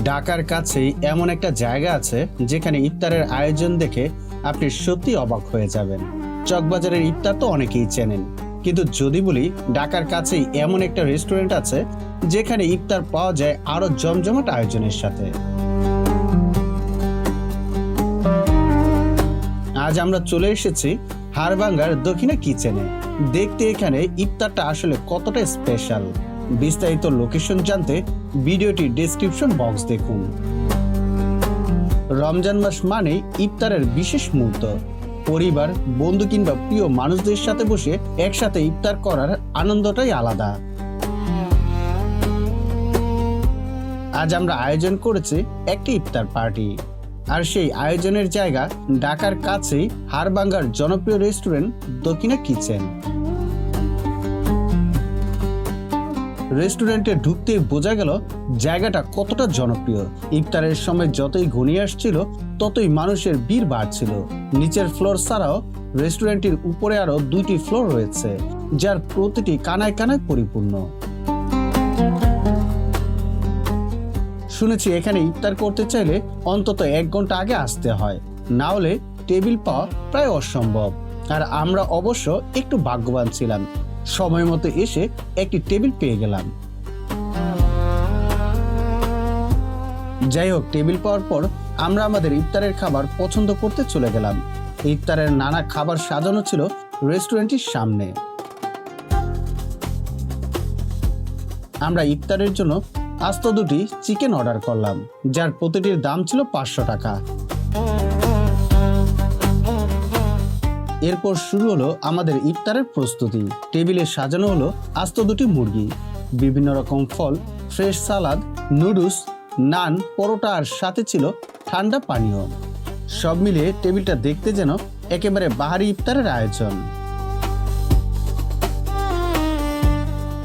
ঢাকার কাছেই এমন একটা জায়গা আছে যেখানে ইফতারের আয়োজন দেখে আপনি সত্যি অবাক হয়ে যাবেন। চকবাজারের ইফতার তো অনেকেই চেনেন, কিন্তু যদি বলি ঢাকার কাছেই এমন একটা রেস্টুরেন্ট আছে যেখানে ইফতার পাওয়া যায় আরো জমজমাট আয়োজনের সাথে। আজ আমরা চলে এসেছি হাড়ভাঙ্গার দক্ষিণা কিচেনে। দেখতে এখানে ইফতারটা আসলে কতটা স্পেশাল, বিস্তারিত লোকেশন জানতে ভিডিওটি ডেসক্রিপশন বক্স দেখুন। রমজান মাস মানে ইফতারের বিশেষ মুহূর্ত। পরিবার, বন্ধু কিংবা প্রিয় মানুষদের সাথে বসে একসাথে ইফতার করার আনন্দটাই আলাদা। আজ আমরা আয়োজন করেছি একটি ইফতার পার্টি, আর সেই আয়োজনের জায়গা ঢাকার কাছেই হাড়ভাঙ্গার জনপ্রিয় রেস্টুরেন্ট দক্ষিণা কিচেন। রেস্টুরেন্টে ঢুকতেই বোঝা গেল জায়গাটা কতটা জনপ্রিয়। ইফতারের সময় যতই ঘনিয়ে আসছিল ততই মানুষের ভিড় বাড়ছিল। নিচের ফ্লোর ছাড়াও রেস্টুরেন্টের উপরে আরো 2টি ফ্লোর রয়েছে, যার প্রতিটি কানায় কানায় পরিপূর্ণ। শুনেছি এখানে ইফতার করতে চাইলে অন্তত 1 ঘন্টা আগে আসতে হয়, না হলে টেবিল পাওয়া প্রায় অসম্ভব। আর আমরা অবশ্য একটু ভাগ্যবান ছিলাম, সময় মতো এসে একটি টেবিল পেয়ে গেলাম। যাই হোক, টেবিল পাওয়ার পর আমরা আমাদের ইফতারের খাবার পছন্দ করতে চলে গেলাম। ইফতারের নানা খাবার সাজানো ছিল রেস্টুরেন্টের সামনে। আমরা ইফতারের জন্য আস্ত 2টি চিকেন অর্ডার করলাম, যার প্রতিটির দাম ছিল 500 টাকা। এরপর শুরু হলো আমাদের ইফতারের প্রস্তুতি। টেবিলে সাজানো হলো আস্ত 2টি মুরগি, বিভিন্ন রকম ফল, ফ্রেশ সালাদ, নুডলস, নান, পরোটা, আর সাথে ছিল ঠান্ডা পানীয়। সব মিলিয়ে টেবিলটা দেখতে যেন একেবারে বাহারি ইফতারের আয়োজন।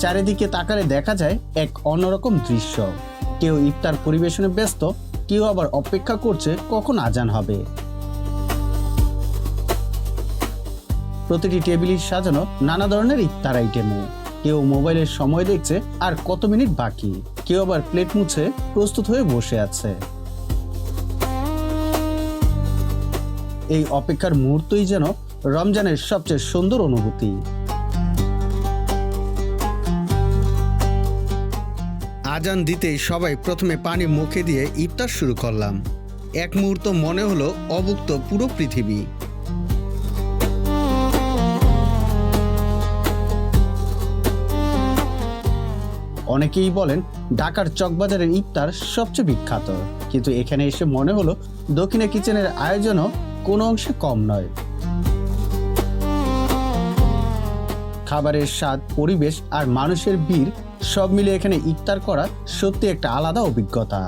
চারিদিকে তাকালে দেখা যায় এক অন্যরকম দৃশ্য। কেউ ইফতার পরিবেশনে ব্যস্ত, কেউ আবার অপেক্ষা করছে কখন আজান হবে। প্রতিটি টেবিলই সাজানো নানা ধরনের ইফতার আইটেমে। কেউ মোবাইলের সময় দেখছে আর কত মিনিট বাকি, কেউ আবার প্লেট মুছে প্রস্তুত হয়ে বসে আছে। এই অপেক্ষার মুহূর্তই যেন রমজানের সবচেয়ে সুন্দর অনুভূতি। আজান দিতেই সবাই প্রথমে পানি মুখে দিয়ে ইফতার শুরু করলাম। এক মুহূর্ত মনে হলো অভুক্ত পুরো পৃথিবী। অনেকেই বলেন ঢাকার চকবাজারের ইফতার সবচেয়ে বিখ্যাত, কিন্তু এখানে এসে মনে হলো দক্ষিণা কিচেনের আয়োজনও কোনো অংশে কম নয়। খাবারের স্বাদ, পরিবেশ আর মানুষের ভিড় সব মিলে এখানে ইফতার করা সত্যি একটা আলাদা অভিজ্ঞতা।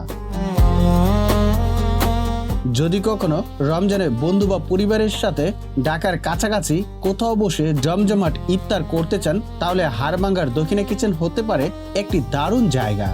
যদি কখনো রমজানে বন্ধু বা পরিবারের সাথে ঢাকার কাছাকাছি কোথাও বসে জমজমাট ইফতার করতে চান, তাহলে হাড়ভাঙ্গার দক্ষিণা কিচেন হতে পারে একটি দারুণ জায়গা।